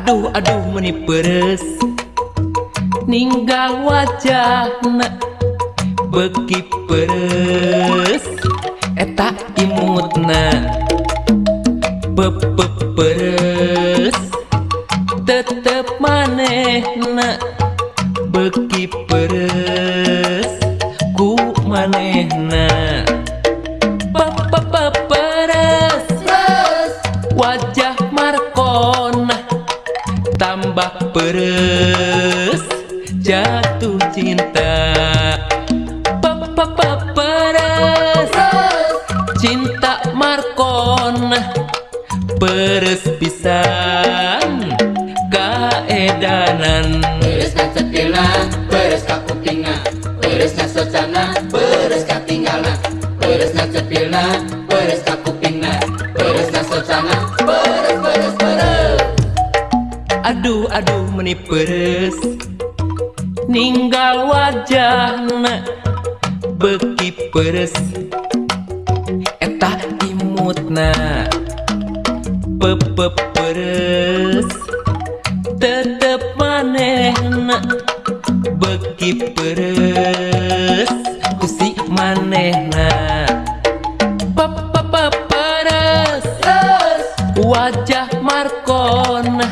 Aduh aduh meni peres ninggal wajahna beki peres eta imutna peres tetep manehna beki peres ku manehna peres wajah Markona tambah peres jatuh cinta peres cinta Markona peres pisan kaedanan peres na cepila peres ka kupinga peres na socana peres ka tinggalna peres na cepila peres ka kupinga peres na socana peres aduh aduh meni peres ninggal wajahna beki peres eta imutna peres tetep manehna beki peres kusi manehna peres wajah Markona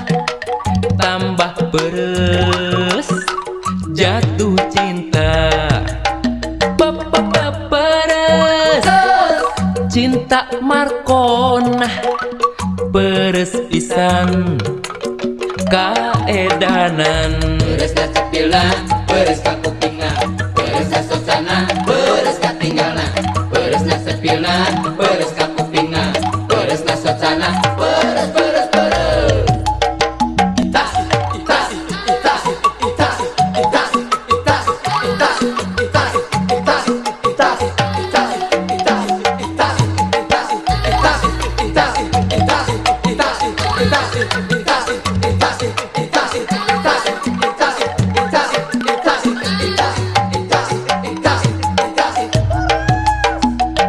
tambah peres jatuh cinta peres cinta Markona peres pisan kaedanan peres na cepila peres ka kupinga peres na socana peres ka tinggalna peres na cepila peres ka kupinga peres na socana peres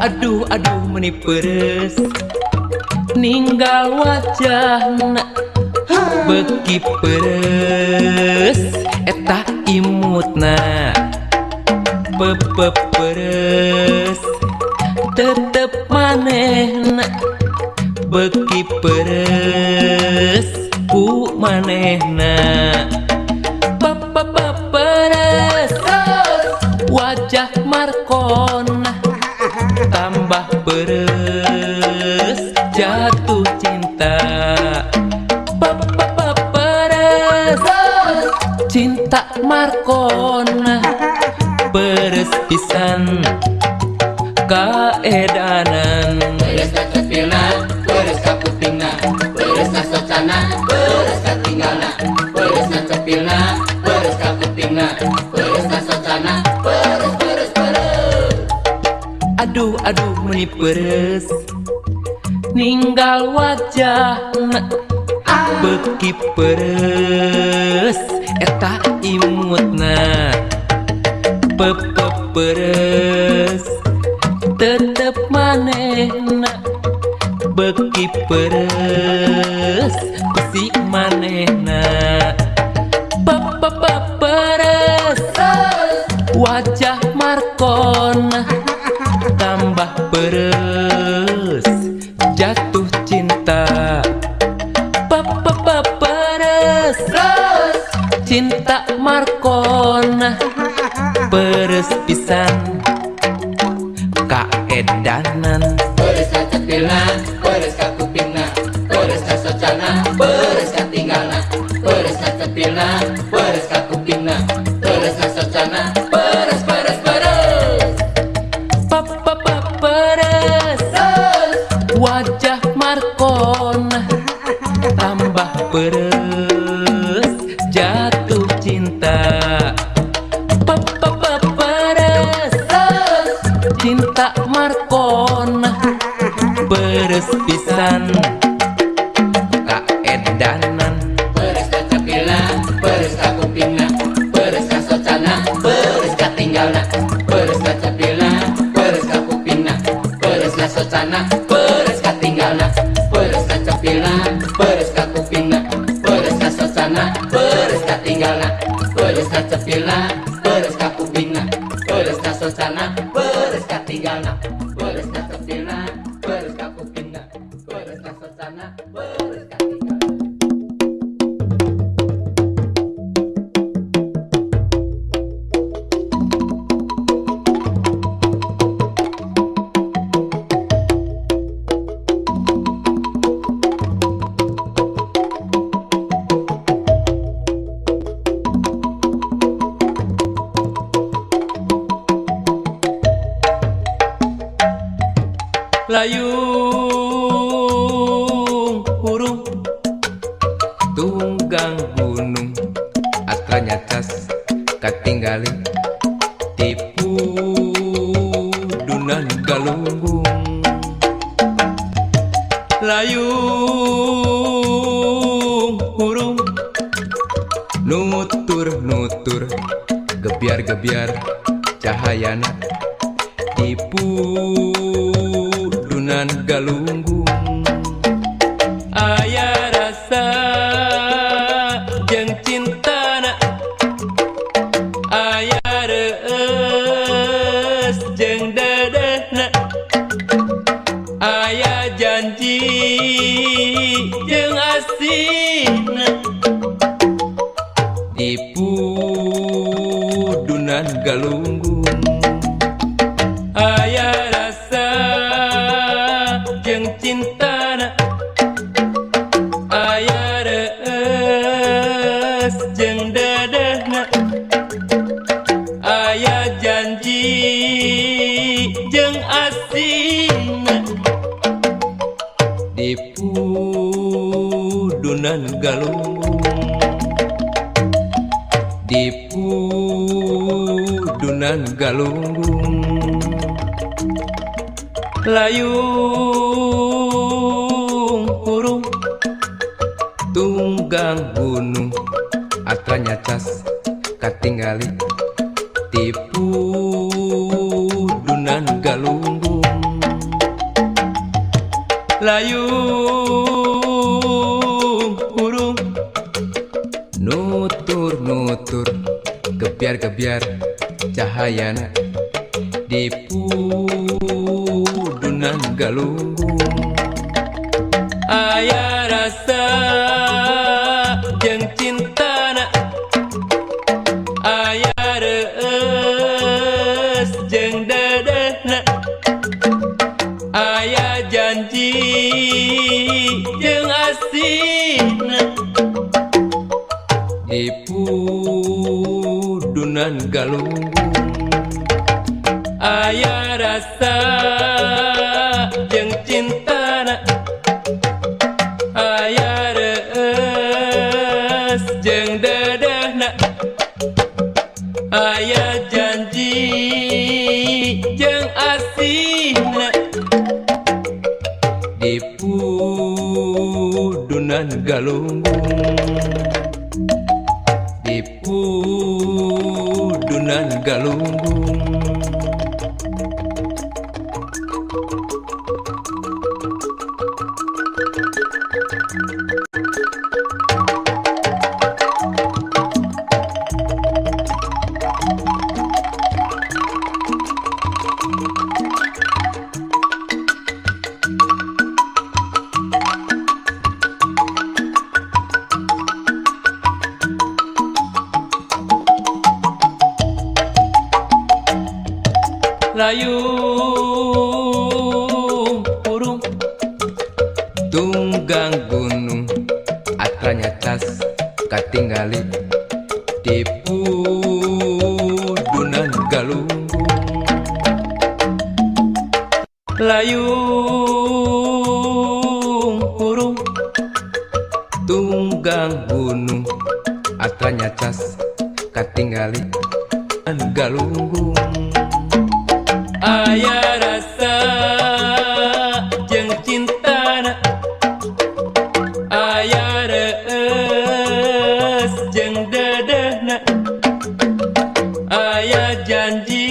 aduh aduh meni peres ninggal wajahna beki peres eta imutna peres tetep manehna beki peres ku manehna peres wajah Markona tambah peres jatuh cinta peres cinta Markona peres pisan kaedanan peres na cepila peres ka kupinga peres na socana peres ka tinggalna peres na cepila peres ka kupinga peres na socana peres aduh aduh meni peres ninggal wajahna beki peres eta imutna peres tetep manehna beki peres kusi manehna peres wajah Markona tambah peres jatuh cinta peres cinta Markona peres pisan kaedanan peres na cepila peres ka kupinga peres na socana peres ka tinggalna peres na cepila peres ka kupinga peres na socana peres wajah Markona tambah peres jatuh cinta peres cinta Markona peres pisan kaedanan peres na cepila peres ka kupinga peres ka socana peres ka tinggalna peres na cepila peres ka kupinga peres na socana peres ka tinggalna peres na cepila peres ka kupinga peres ka beresna sepilna, beres ka kupingna, beresna socana, beres ka tinggalna. Layung hurung tunggang gunung atranya cas katinggali tipu dunan galunggung. Layung hurung nutur-nutur gebiar-gebiar cahayana tipu dunan galunggung. Aya rasa jeung cintana, aya reus jeung dedehna, aya janji jeung asina tipu dunan galunggung. Aya rasa jeung cintana, aya reus jeung dedehna, aya janji jeung asina tipu dunan galunggung. Tipu dunan galunggung. Layung hurung tunggang gunung atranya cas katinggali tipu dunan galunggung. Layung hurung nutur-nutur gebiar-gebiar cahayana tipu dunan galunggung. Aya rasa jeung cintana, aya reus jeung dedehna, aya janji jeung asina tipu dunan galunggung. Aya rasa jeung cintana, aya reus jeung dedehna, aya janji jeung asina tipu dunan galunggung. Tipu dunan galunggung. Layung hurung tunggang gunung atranya cas katinggali tipu dunan galunggung. Layung hurung tunggang gunung atranya cas katinggali galunggung. Aya rasa jeung cintana, aya reus jeung dedehna, aya janji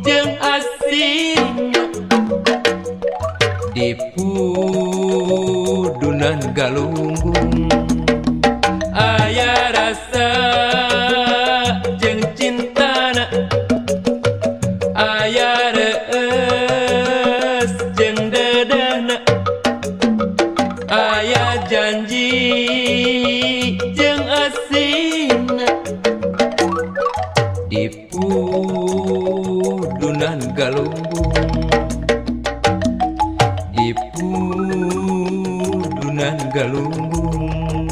jeung asina tipu dunan galunggung. Aya rasa jeung cintana, aya reus galunggung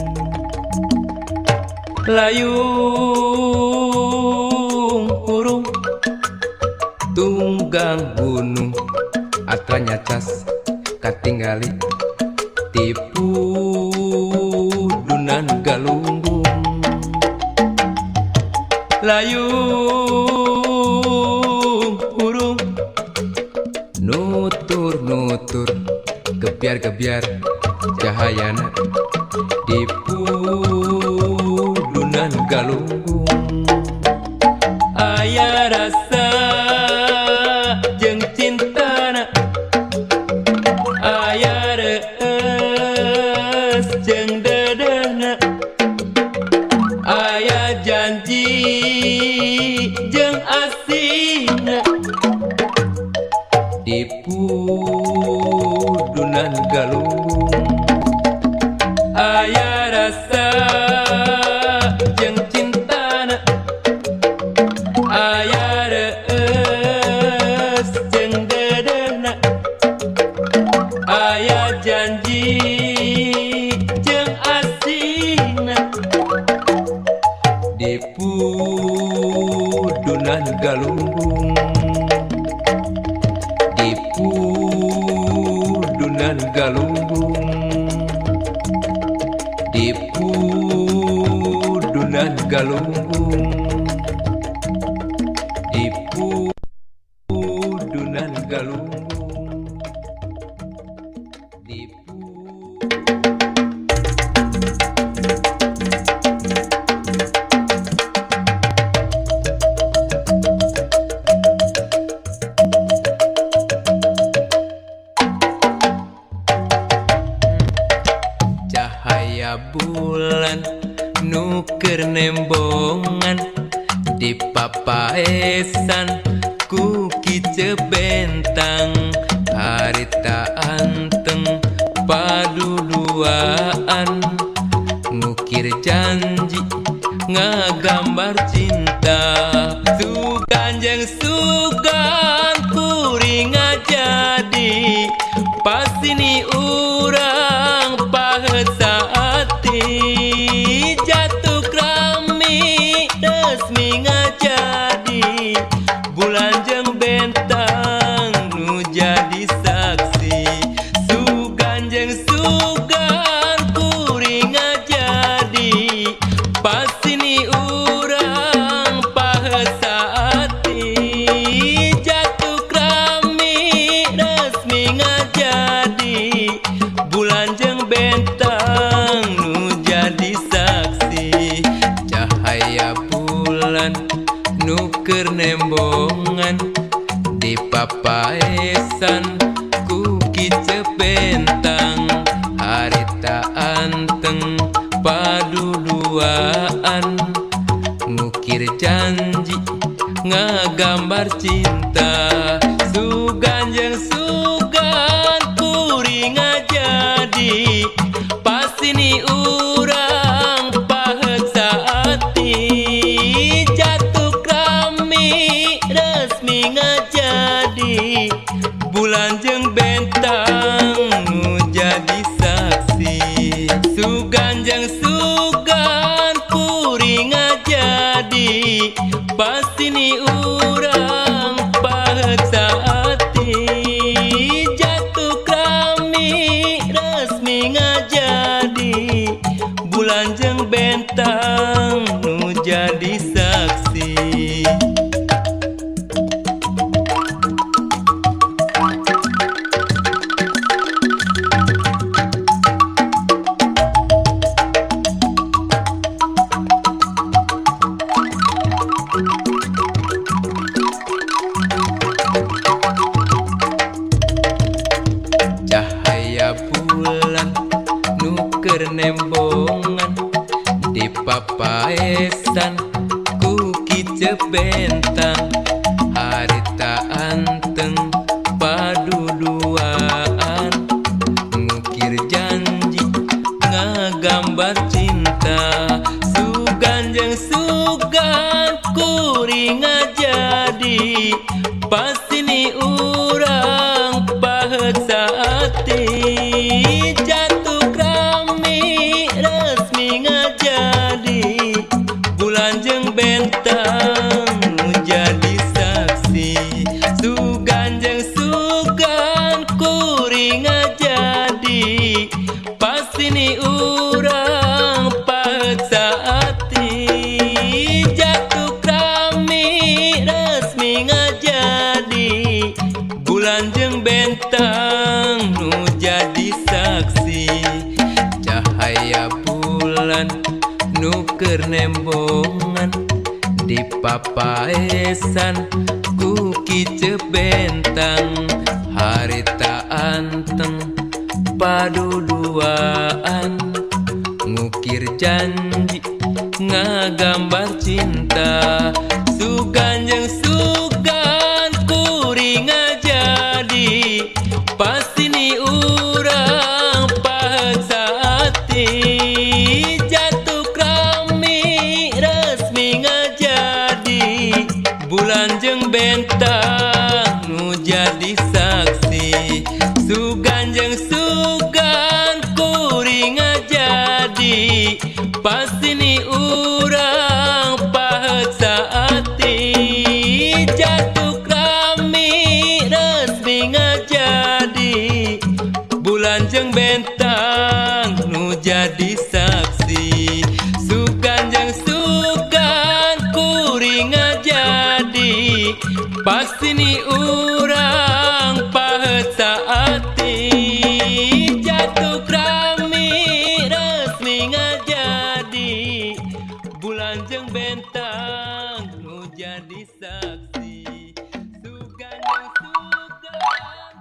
layung urung tunggang gunung atranya cas katingali tipu dunan galunggung layung urung nutur-nutur gebiar-gebiar cahayana tipu dunan galunggung aya rasa jeung cintana aya reus jeung dedehna aya janji jeung asina tipu dunan galunggung aya rasa jeung cintana aya reus jeung dedehna aya janji jeung asina tipu dunan galunggung tipu dunan galunggung tipu dunan galunggung tipu dunan galunggung tipu cahaya bulan nuker nembongan di papaesan ku kice bentang harita anteng paduluaan ngukir janji ngagambar cinta sugan jeung sugan kuring jadi pasini urang pahet saati jatuh krami resmi ngajadi bulan jeung bentang nu jadi saksi sugan jeung sugan kuring ngajadi pasini urang pahet saati jatuh krami resmi ngajadi bulan jeung bentang nu jadi saksi cahaya bulan nuker nembongan di papaesan ku kice bentang harita anteng paduluaan ngukir janji ngagambar cinta sugan jeung sugan kuring jadi pasini urang pahet saati jatuh krami resmi ngajadi bulan jeung bentang nu jadi saksi sugan jeung sugan kuring jadi pasini urang pahet saati jatuh krami resmi ngajadi bulan jeung bentang nu jadi saksi bulan jeung bentang nu jadi saksi cahaya bulan nu keur nembongan di papaesan ku kiceu bentang harita anteng paduduaan ngukir janji ngagambar cinta sugan jeung sugan kuring jadi pasti ni urang paksa hati jatuh krami resmi ngajadi bulan jeung bentang nu jadi saksi sugan jeung sugan kuring jadi pasti ni urang paksa hati jatuh krami resmi ngajadi bulan jeung bentang nu jadi saksi sugan jeung sugan kuring jadi pasti ni urang paksa hati jatuh krami resmi ngajadi bulan jeung bentang nu jadi saksi sugan jeung sugan.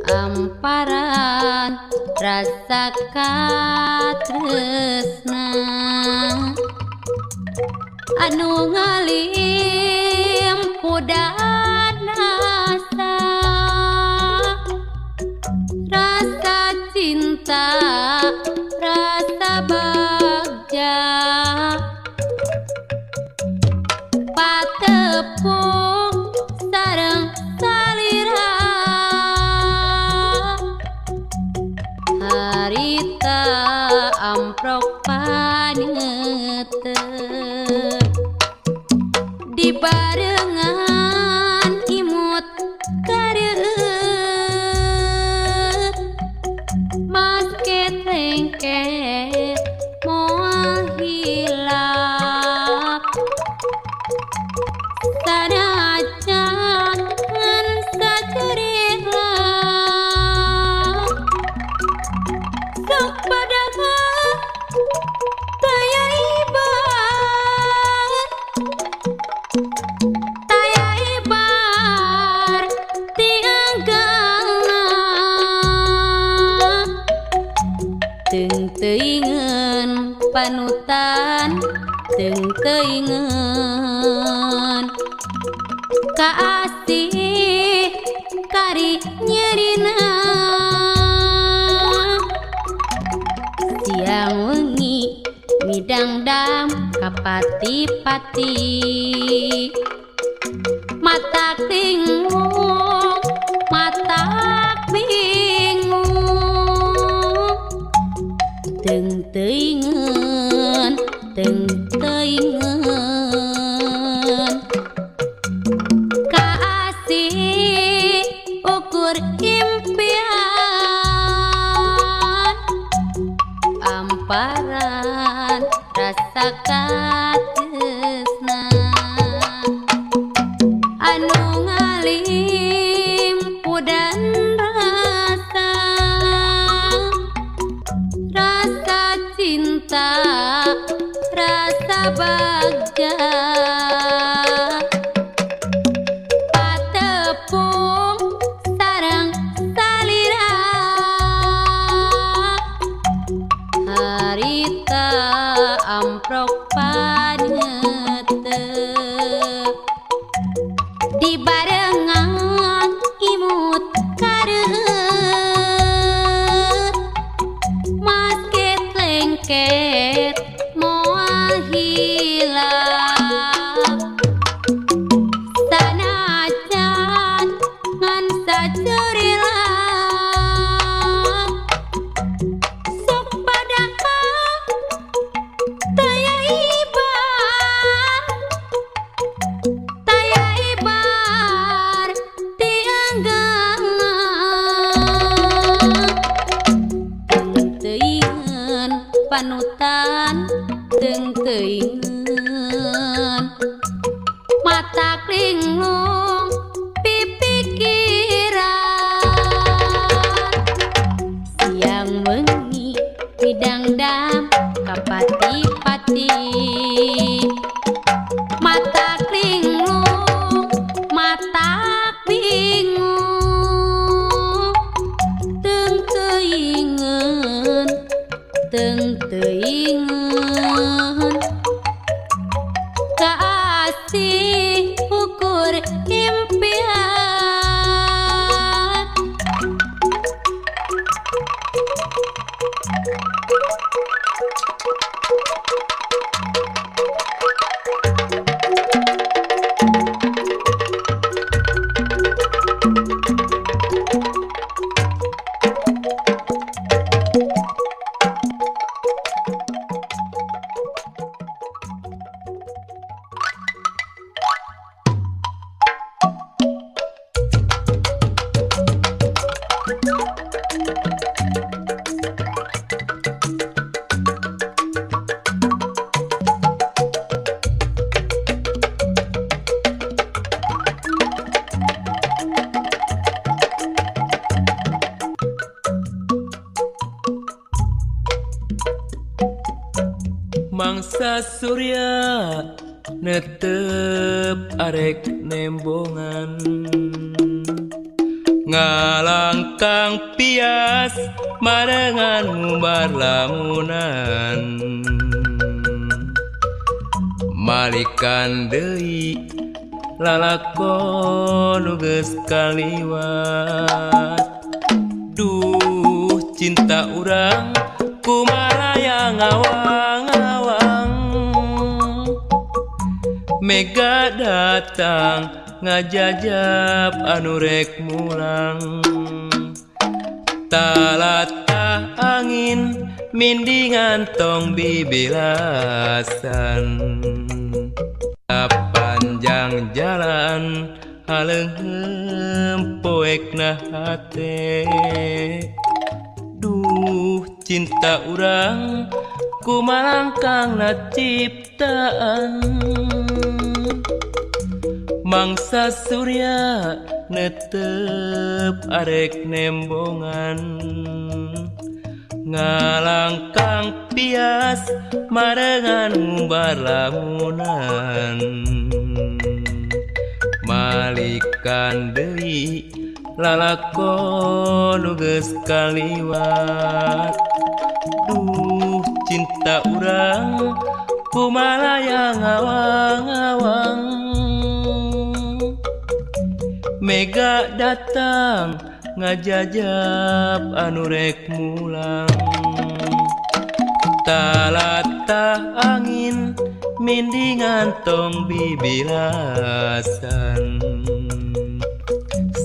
Amparan rasa katresna anu ngalim pudan asa rasa cinta rasa bagja patepung sareng salira harita amprok paneuteuh dibarengan imut kareueut masket lengket moal hilap sanajan ngan sacerita sok padahal taya ibar tianggalna teung teuingeun panutan teung teuingeun kaasih kari nyerina siang wengi midangdam kapati-pati mata bingung teung teuingeun kaasih ukur impian amparan rasa katresna anu ngalim pudan rasa cinta rasa bagja patepung sareng salira harita amprok paneuteuh dibarengan imut kareueut masket lengket moal hilap sanajan ngan sacerila panutan teu teuingeun mata linglung pipikiran siang wengi midangdam kapati-pati mata linglung mata bingung teu teuingeun kasih ukur impian Mangsa surya netep arek nembongan ngalangkang pias marengan ngumbar lamunan malikan deui lalakon nu geus kaliwat duh cinta urang kumaha ngawang-ngawang mega datang ngajajab anu rek mulang talatah angin mindingan tong bibilasan panjang jalan haleungheum poekna hate duh cinta urang kumalangkangna ciptaan mangsa surya netep arek nembongan ngalangkang pias marengan ngumbar lamunan malikan deui lalakon nu geus kaliwat duh cinta urang kumaha ngawang-ngawang mega datang ngajajab anu rek mulang talatah angin mindingan tong bibilasan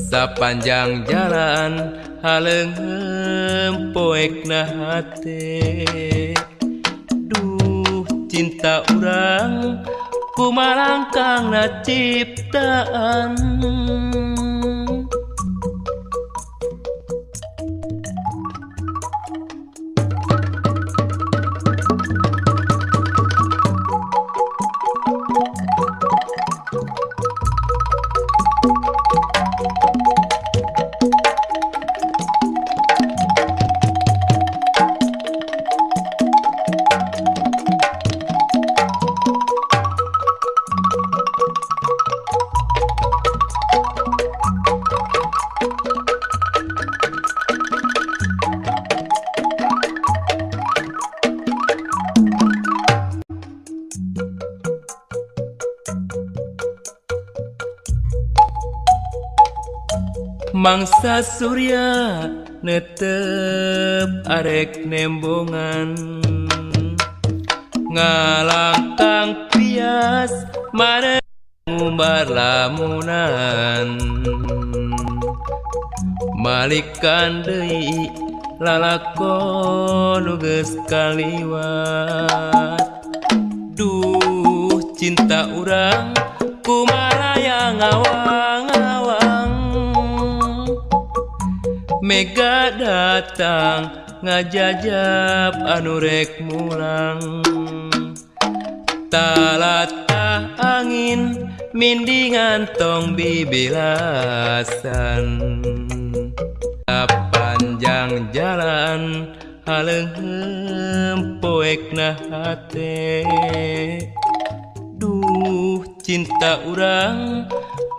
sapanjang jalan haleungheum poekna hate duh cinta urang kumalangkangna ciptaan mangsa surya netep arek nembongan ngalangkang pias marengan ngumbar lamunan malikan deui lalakon nu geus kaliwat duh cinta urang kumaha ngawang-ngawang mega datang ngajajab anu rek mulang talata angin mindingan tong bibilasan panjang jalan haleungheum poekna hate duh cinta urang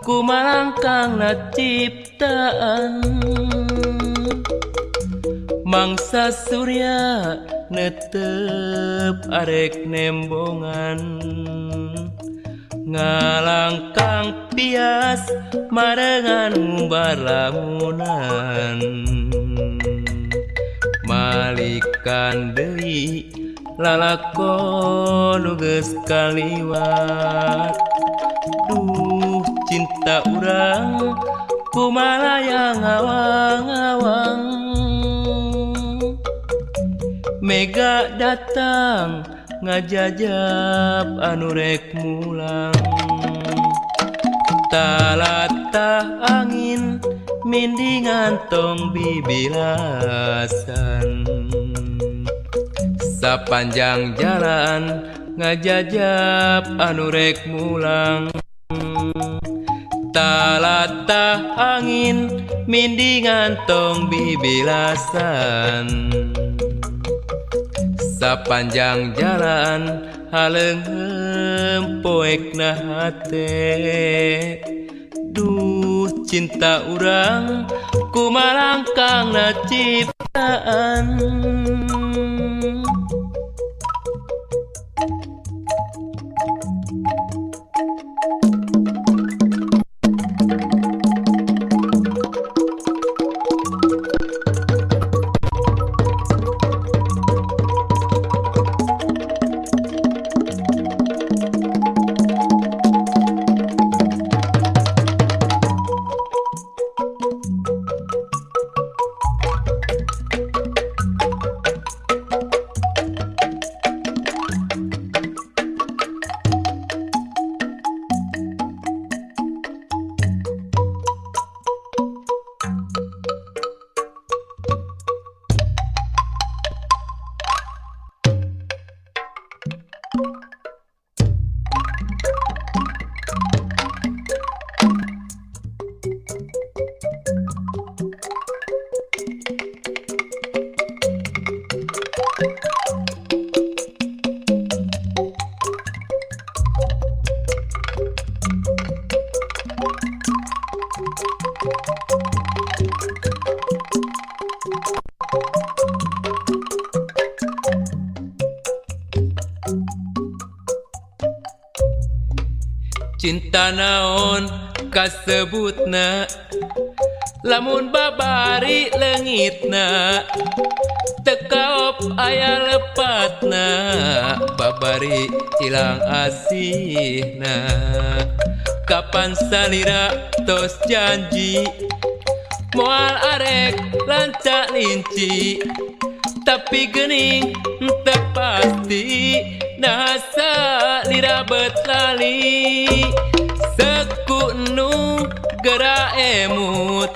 kumalangkangna ciptaan mangsa surya netep arek nembongan ngalangkang pias marengan ngumbar lamunan malikan deui lalakon nu geus kaliwat duh cinta urang kumalayang awang-awang mega datang ngajajab anu rek mulang talata angin mindingan tong bibilasan sapanjang jalan ngajajab anu rek mulang talata angin mindingan tong bibilasan sapanjang jalan haleungheum poekna hate duh cinta urang kumalangkangna ciptaan cinta naon kasebutna lamun babari leungitna tekaop aya lepatna babari ilang asihna kapan salira tos janji moal arek lancak linci tapi geuning teu pasti nasa dirabet lali seku nu gera emut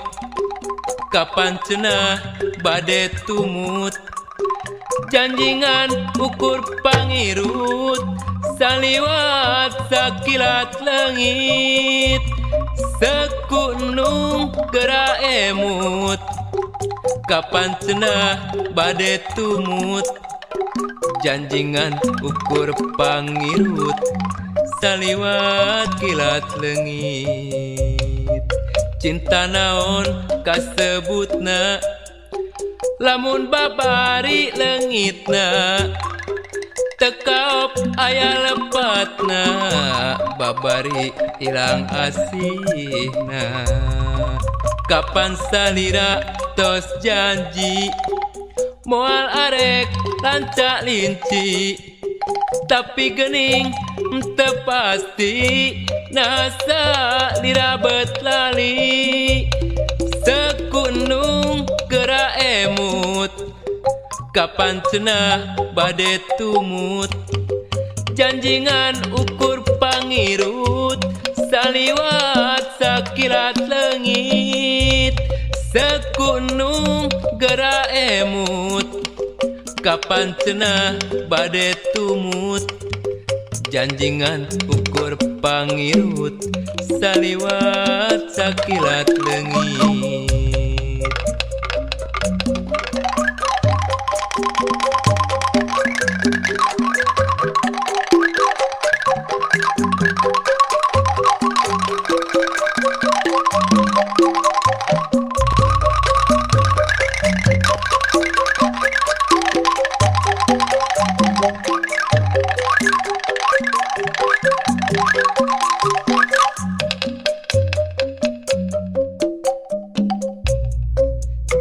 kapan cenah bade tumut janjingan ukur pangirut saliwat sakilat leungit seku nu gera emut kapan cenah bade tumut janjingan ukur pangirut saliwat kilat leungit cinta naon kasebutna lamun babari leungitna tekaop aya lepatna babari ilang asihna kapan salira tos janji moal arek lancak linci tapi geuning teu pasti nasa dirabet lali seku nu gera emut kapan cenah bade tumut janjingan ukur pangirut saliwat sakilat leungit seku nu gera emut kapan cenah bade tumut janjingan ukur pangirut saliwat sakilat leungit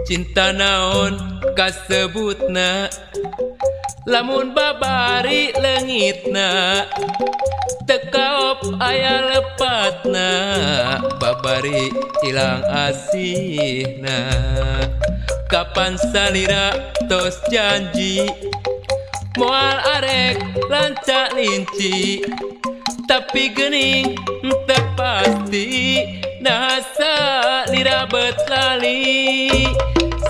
cinta naon kasebutna lamun babari leungitna tekaop aya lepatna babari ilang asihna kapan salira tos janji moal arek lancak linci tapi geuning teu pasti nasa lirabet lali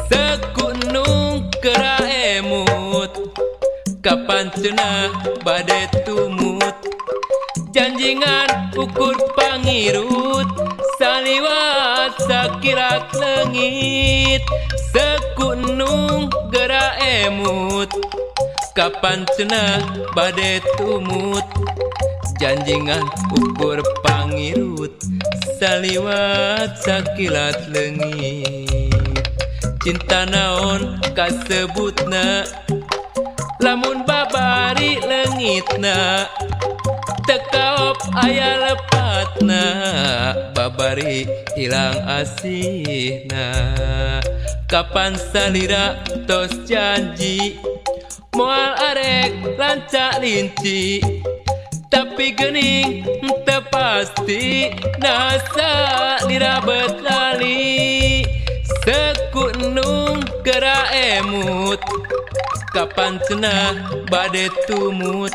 sekunung kera emut kapan cenah bade tumut janjingan ukur pangirut saliwat sakilat leungit sekunung gera emut kapan cenah bade tumut janjingan ukur pangirut saliwat sakilat leungit cinta naon kasebutna lamun babari leungitna tekaop aya lepatna babari ilang asihna kapan salira tos janji moal arek lancak linci tapi geuning teu pasti nasa dirabet lali sekunung kera emut kapan cenah bade tumut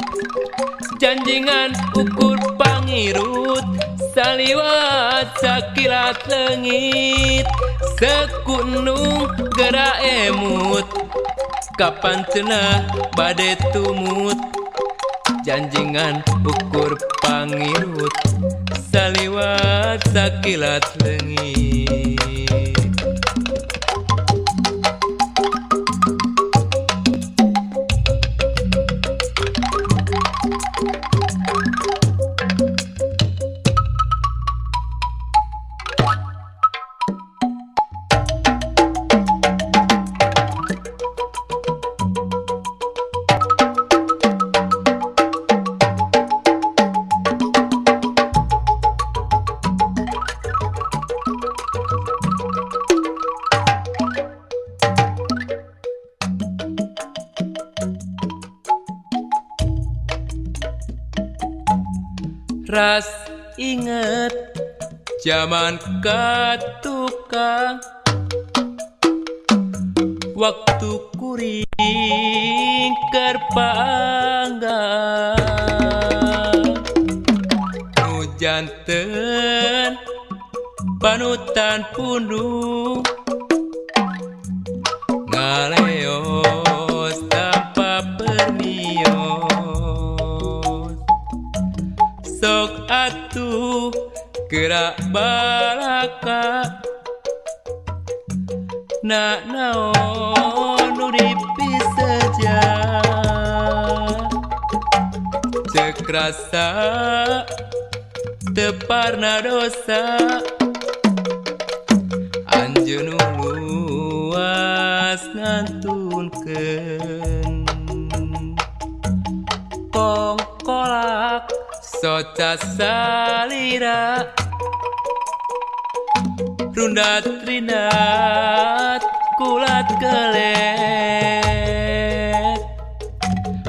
janjingan ukur pangirut saliwat sakilat leungit sekunung kera emut kapan cenah bade tumut janjingan ukur pangirut saliwat sakilat leungit ras inget zaman katukang waktu kuring keur paanggang nu janten panutan punduh ngaleos tanpa permios sok atuh gerak balaka nak naon nu dipiseja cek rasa teparna dosa anjeun luas ngantunkeun kongkolak soca salira rundat rindat kulat kelet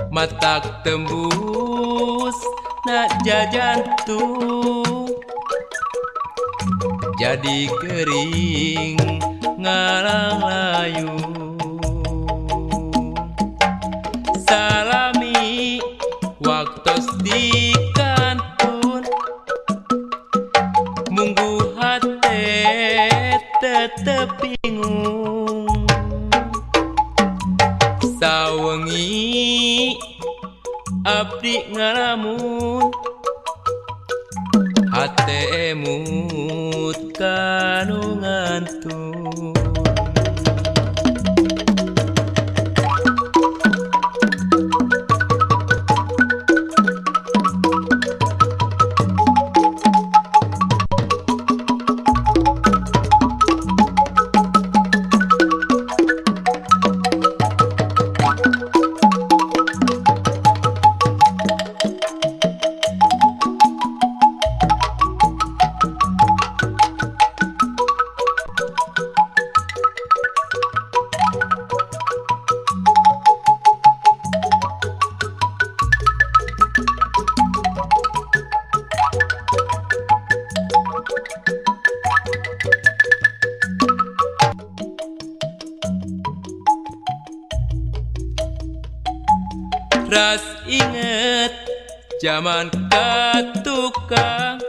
matak tembus nak jajantung jadi kering ngalang layu salami waktos di kantun munggu hate tetep bingung saw sawengi abdi ngalamun hate emut kanu ngantun. Ras inget zaman katukang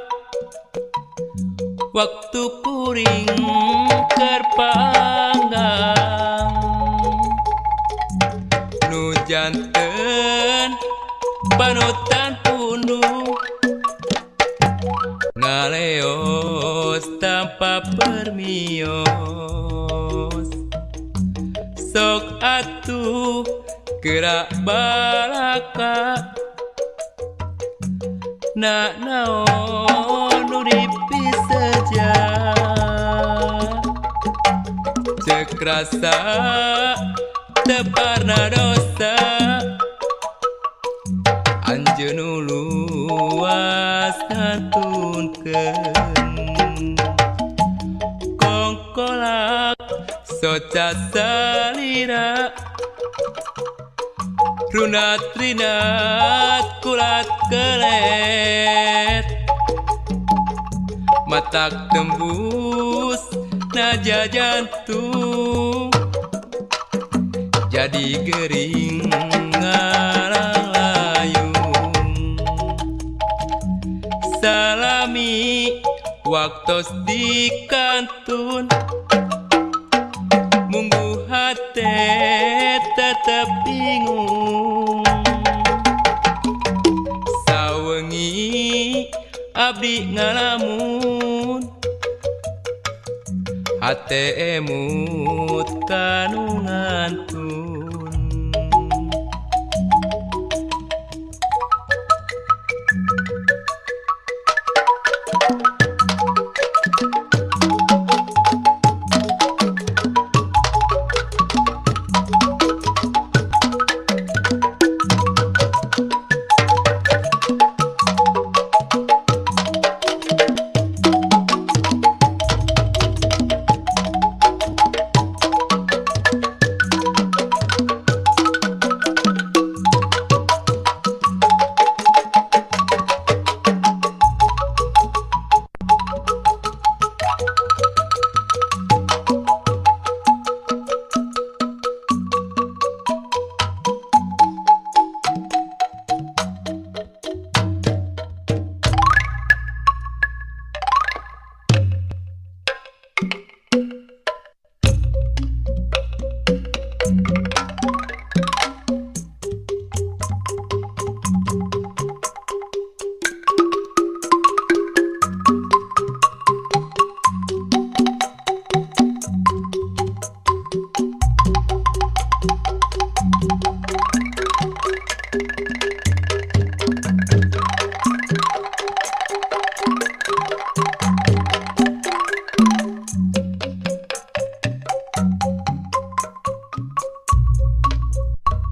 waktu kuring kerpanggang nu janten panutan punduh ngaleos tanpa permios sok atuh gerak balaka nak naon nu dipiseja cek rasa teparna dosa anjeun luas ngantunkeun kongkolak soca salira runat rinat kulat kelet matak tembus naja jantung jadi gering ngalang layung salami waktos di kantun munggu hate tetep bingung sawengi abdi ngalamun hate emut kanu ngantun.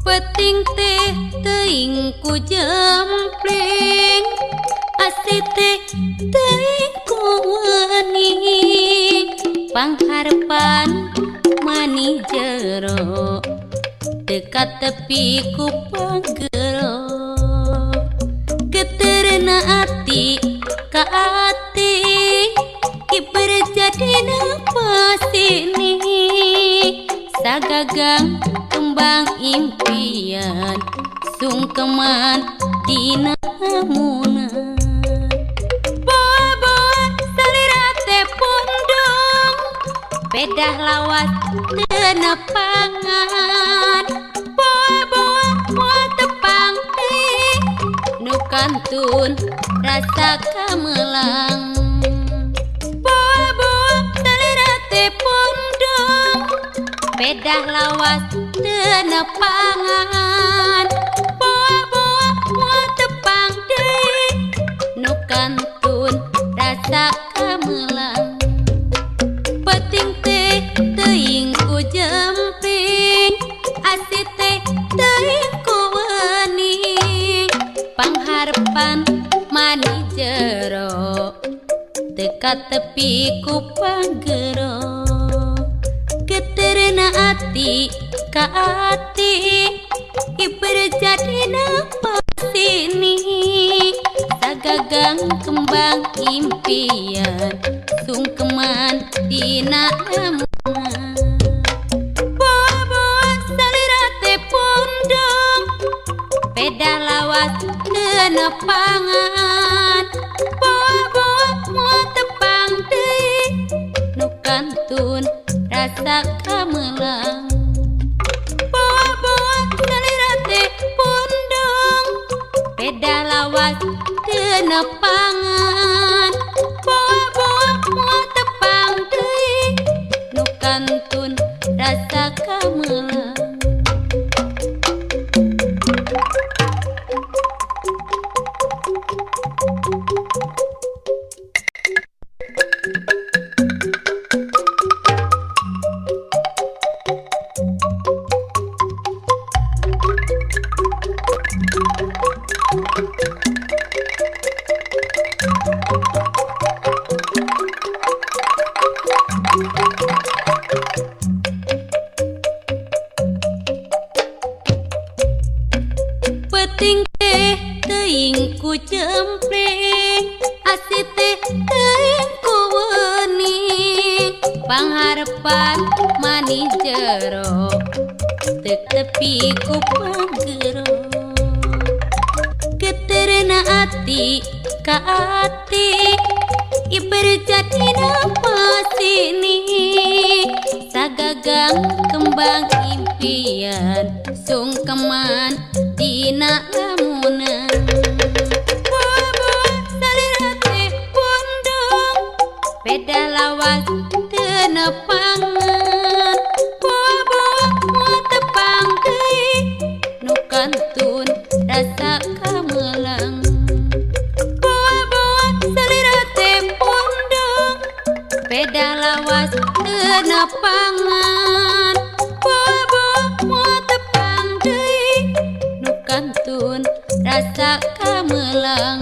Peting teh teuing ku jempling asti teh teuing ku wening pangharepan mani jero dekat tepi ku panggelo geterna ati ka ati kiper jadina pasini sagagang kembang impian sungkeman dina hamunan boa-boa salira teh pundung pedah lawas nenepangan boa-boa kantun rasa kamelang boa-boa salira teh pondong pedah lawas teu nepangan boa-boa moal tepang deui nu kantun rasa kamelang peting teh teuing ku jemping asih teh teuing ku wening pangharepan mani jero teka tepi ku panggero geterna ati ka ati iber jadina pasini sagagang kembang impian sungkeman dina lamunan boa-boa salira teh pondong pedah lawas teu nepangan boa-boa moal tepang deui nu kantun rasa kamelang boa-boa salira teh pondong pedah lawas teu nepangan boa-boa moal tepang deui nu kantun rasa kamelang peting teh teuing ku jempling asih teh teuing ku wening pangharepan mani jero teu tepi ku panggero geterna ati ka ati iber jadina pasini sagagang kembang impian sungkeman dina lamunan boa-boa salira teh pondong pedah lawas teu nepangan boa-boa moal tepang deui nu kantun rasa kamelang boa-boa salira teh pondong pedah lawas teu nepangan boa-boa moal tepang deui nu kantun rasa kamelang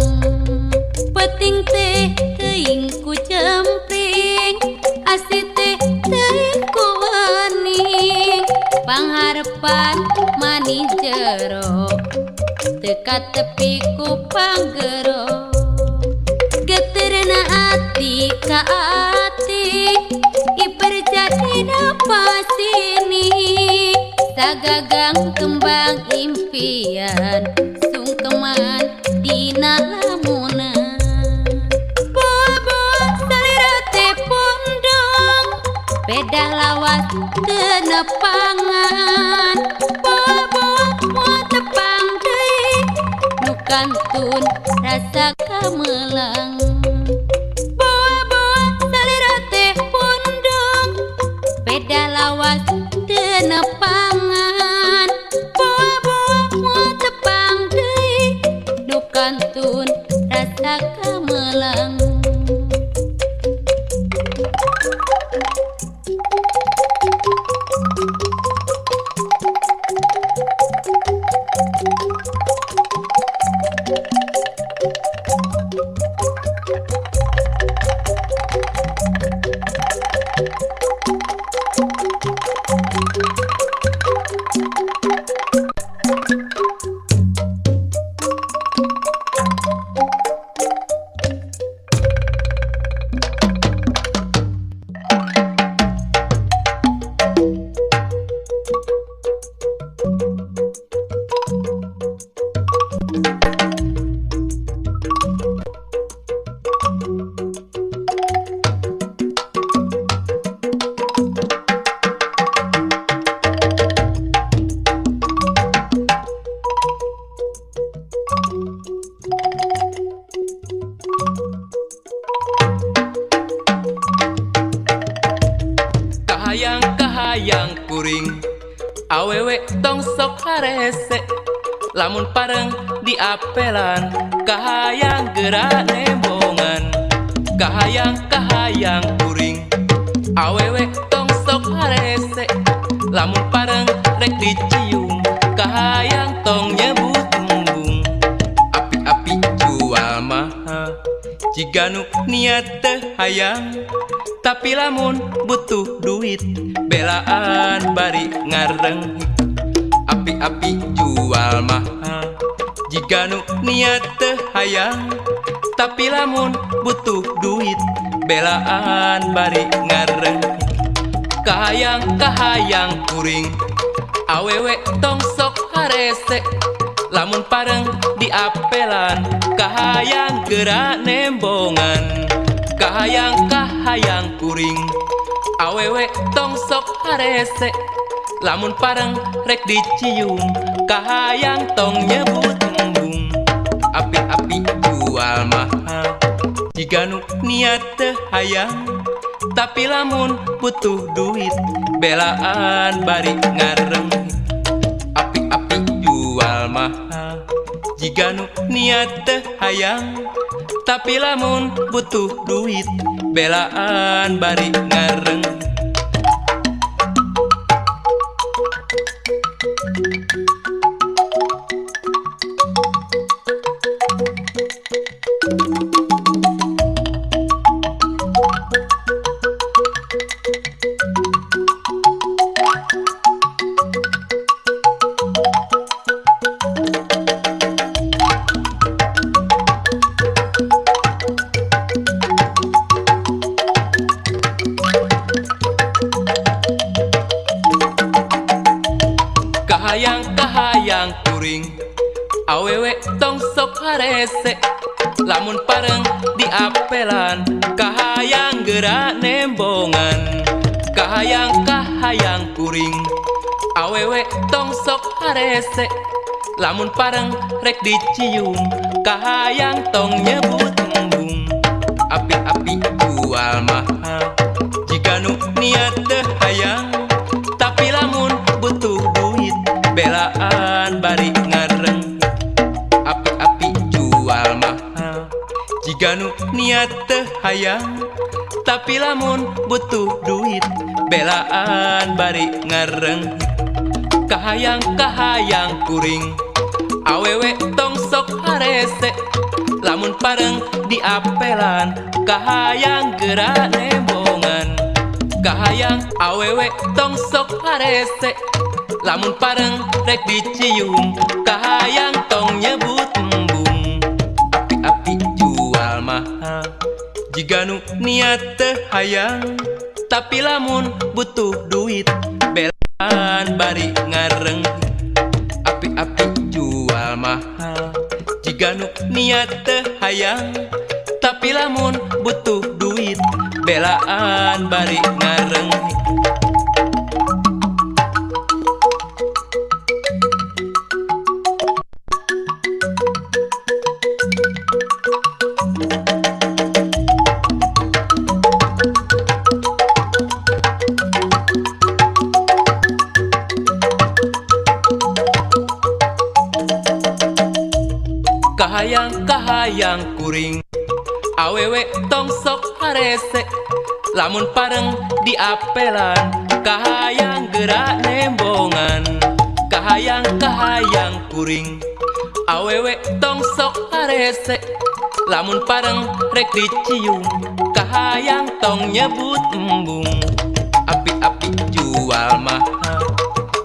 peting teh teuing ku jempling asih teh teuing ku wening pangharepan mani jero teka tepi ku panggero geterna ati ka ati iber jadina pasini sagagang kembang impian sungkeman dina lamunan boa-boa salira teh pondong pedah lawas teu nepangan boa-boa moal tepang deui nu kantun rasa kamelang boa-boa salira teh pondong pedah lawas teu nepangan boa-boa moal tepang deui nu kantun rasa kamelang harese lamun pareng di apelan kahayang gerak nembongan kahayang kuring awewe tong sok harese lamun pareng rek dicium kahayang tong nyebut embung api-api jual mahal jika nu niat teh hayang tapi lamun butuh duit belaan bari ngareng api-api jual mahal jika nu niat teh hayang tapi lamun butuh duit belaan bari ngareng kahayang kuring awewe tong sok harese lamun pareng di apelan kahayang gerak nembongan kahayang kuring awewe tong sok harese lamun pareng rek dicium kahayang tong nyebut embung api-api jual mahal jika nu niat teh hayang tapi lamun butuh duit belaan bari ngareng api-api jual mahal jika nu niat teh hayang tapi lamun butuh duit belaan bari ngareng kahayang kuring awewe tong sok harese lamun pareng di apelan kahayang gerak nembongan kahayang kuring awewe tong sok harese lamun pareng rek dicium kahayang tong nyebut embung api-api jual mahal jika nu niat teh hayang tapi lamun butuh duit belaan bari ngareng api-api jual mahal jika nu niat teh hayang tapi lamun butuh duit belaan bari ngareng kahayang kuring awewe tong sok harese lamun pareng di apelan kahayang gerak nembongan kahayang awewe tong sok harese lamun pareng rek dicium kahayang tong nyebut embung api-api jual mahal jika nu niat teh hayang tapi lamun butuh duit belaan bari ngareng api-api jual mahal jika nu niat teh hayang tapi lamun butuh duit belaan bari ngareng kahayang kuring awewe tong sok harese lamun pareng di apelan kahayang gerak nembongan kahayang kuring awewe tong sok harese lamun pareng rek dicium kahayang tong nyebut embung api-api jual mahal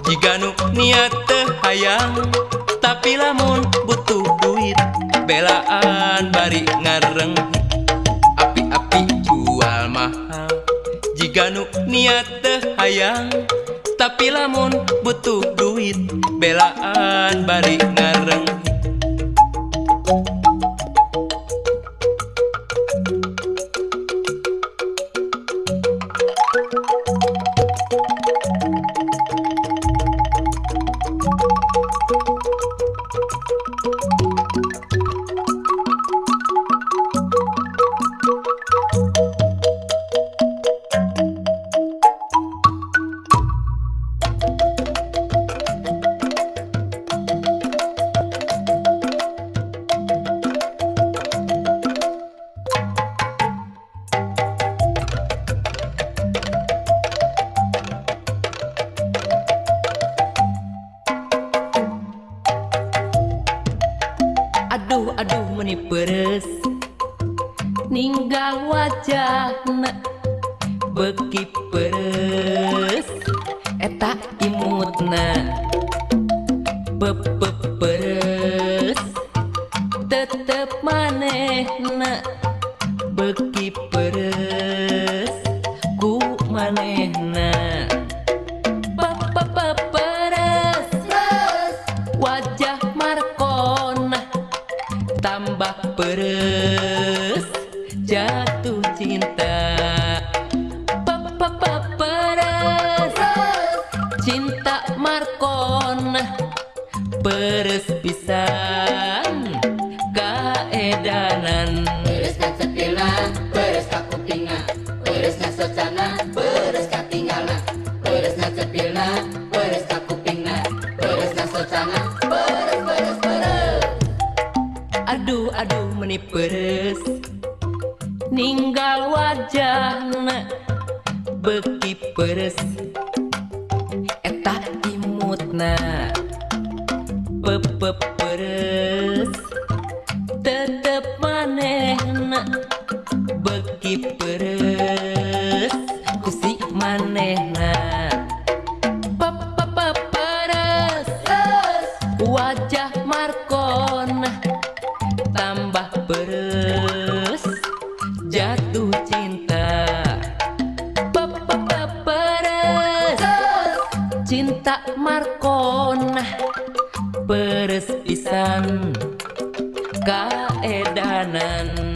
jika nu niat teh hayang tapi lamun butuh duit belaan bari ngareng api-api jual mahal jika nu niat teh hayang tapi lamun butuh duit belaan bari ngareng Aduh aduh meni peres ninggal wajahna beki peres eta imutna peres tetep manehna beki peres ku manehna peres wajah Markona tambah peres jatuh cinta peres cinta Markona peres pisan kaedanan Peresna cepila, peres ka kupingna, peresna socana, peres ka tinggala. Peresna cepila, peres ka kupingna, peresna socana, peres. aduh aduh meni peres ninggal wajahna beki peres eta imutna peres tetep manehna beki peres kusi manehna peres wajah Markona tambah peres jatuh cinta peres cinta Markona peres pisan kaedanan